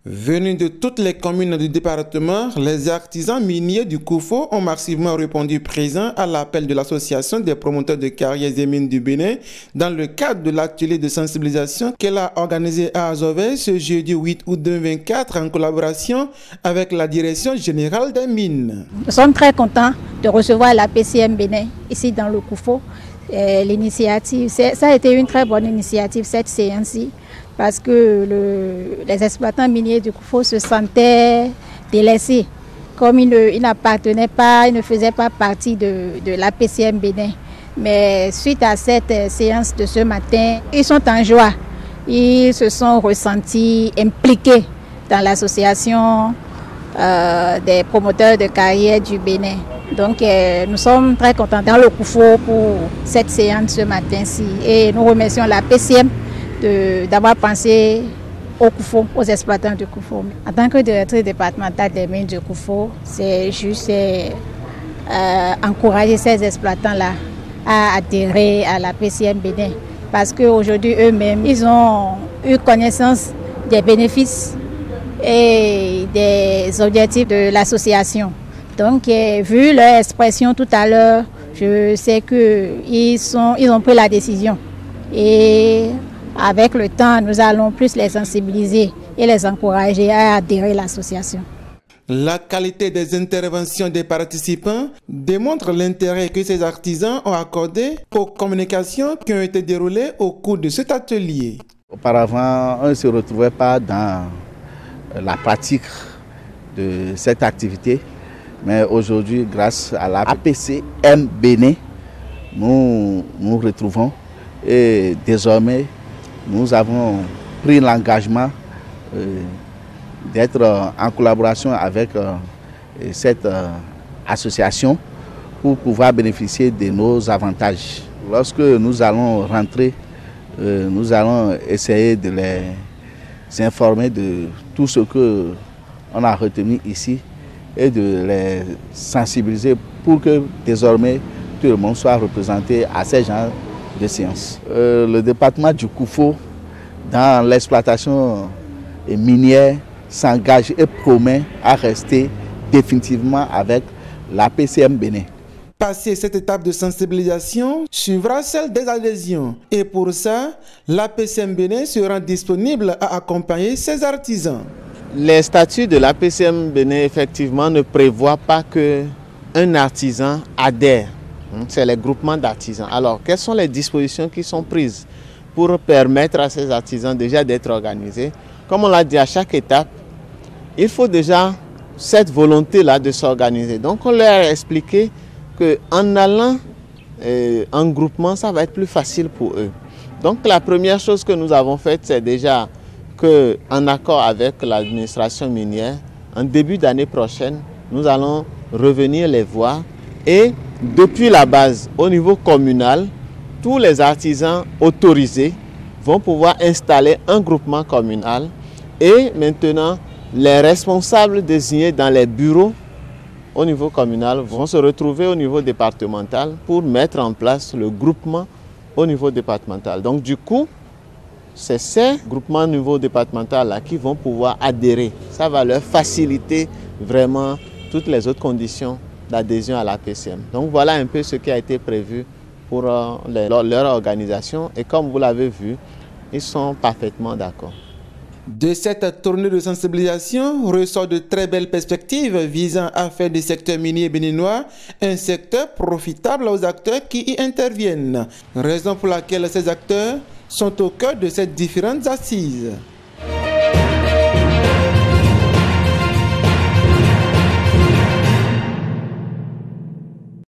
Venus de toutes les communes du département, les artisans miniers du Koufo ont massivement répondu présents à l'appel de l'Association des promoteurs de carrières et mines du Bénin dans le cadre de l'atelier de sensibilisation qu'elle a organisé à Azové ce jeudi 8 août 2024 en collaboration avec la Direction générale des mines. Nous sommes très contents de recevoir la PCM Bénin ici dans le Koufo. L'initiative, ça a été une très bonne initiative cette séance-ci, parce que les exploitants miniers du Koufo se sentaient délaissés, comme ils n'appartenaient pas, ils ne faisaient pas partie de la PCM Bénin. Mais suite à cette séance de ce matin, ils sont en joie, ils se sont ressentis impliqués dans l'association des promoteurs de carrière du Bénin. Donc nous sommes très contents dans le Koufo pour cette séance ce matin-ci et nous remercions la PCM d'avoir pensé au Koufo, aux exploitants du Koufo. En tant que directrice départementale des mines du Koufo, c'est juste encourager ces exploitants-là à adhérer à la PCM Bénin, parce qu'aujourd'hui eux-mêmes, ils ont eu connaissance des bénéfices et des objectifs de l'association. Donc, vu leur expression tout à l'heure, je sais qu'ils ont pris la décision. Et avec le temps, nous allons plus les sensibiliser et les encourager à adhérer à l'association. La qualité des interventions des participants démontre l'intérêt que ces artisans ont accordé aux communications qui ont été déroulées au cours de cet atelier. Auparavant, on ne se retrouvait pas dans la pratique de cette activité. Mais aujourd'hui, grâce à la PCM Bénin, nous nous retrouvons et désormais, nous avons pris l'engagement d'être en collaboration avec cette association pour pouvoir bénéficier de nos avantages. Lorsque nous allons rentrer, nous allons essayer de les informer de tout ce qu'on a retenu ici et de les sensibiliser pour que désormais tout le monde soit représenté à ces genres de séances. Le département du Koufo, dans l'exploitation minière, s'engage et promet à rester définitivement avec la PCM Bénin. Passé cette étape de sensibilisation, suivra celle des adhésions. Et pour ça, la PCM Bénin sera disponible à accompagner ses artisans. Les statuts de la PCM Bénin, effectivement, ne prévoient pas qu'un artisan adhère. C'est les groupements d'artisans. Alors, quelles sont les dispositions qui sont prises pour permettre à ces artisans déjà d'être organisés? Comme on l'a dit, à chaque étape, il faut déjà cette volonté-là de s'organiser. Donc, on leur a expliqué qu'en allant en groupement, ça va être plus facile pour eux. Donc, la première chose que nous avons faite, c'est déjà qu'en accord avec l'administration minière, en début d'année prochaine, nous allons revenir les voir et depuis la base, au niveau communal, tous les artisans autorisés vont pouvoir installer un groupement communal et maintenant, les responsables désignés dans les bureaux au niveau communal vont se retrouver au niveau départemental pour mettre en place le groupement au niveau départemental. Donc du coup, c'est ces groupements au niveau départemental là qui vont pouvoir adhérer. Ça va leur faciliter vraiment toutes les autres conditions d'adhésion à la PCM. Donc voilà un peu ce qui a été prévu pour leur organisation et comme vous l'avez vu, ils sont parfaitement d'accord. De cette tournée de sensibilisation ressort de très belles perspectives visant à faire du secteur minier béninois un secteur profitable aux acteurs qui y interviennent. Raison pour laquelle ces acteurs sont au cœur de ces différentes assises.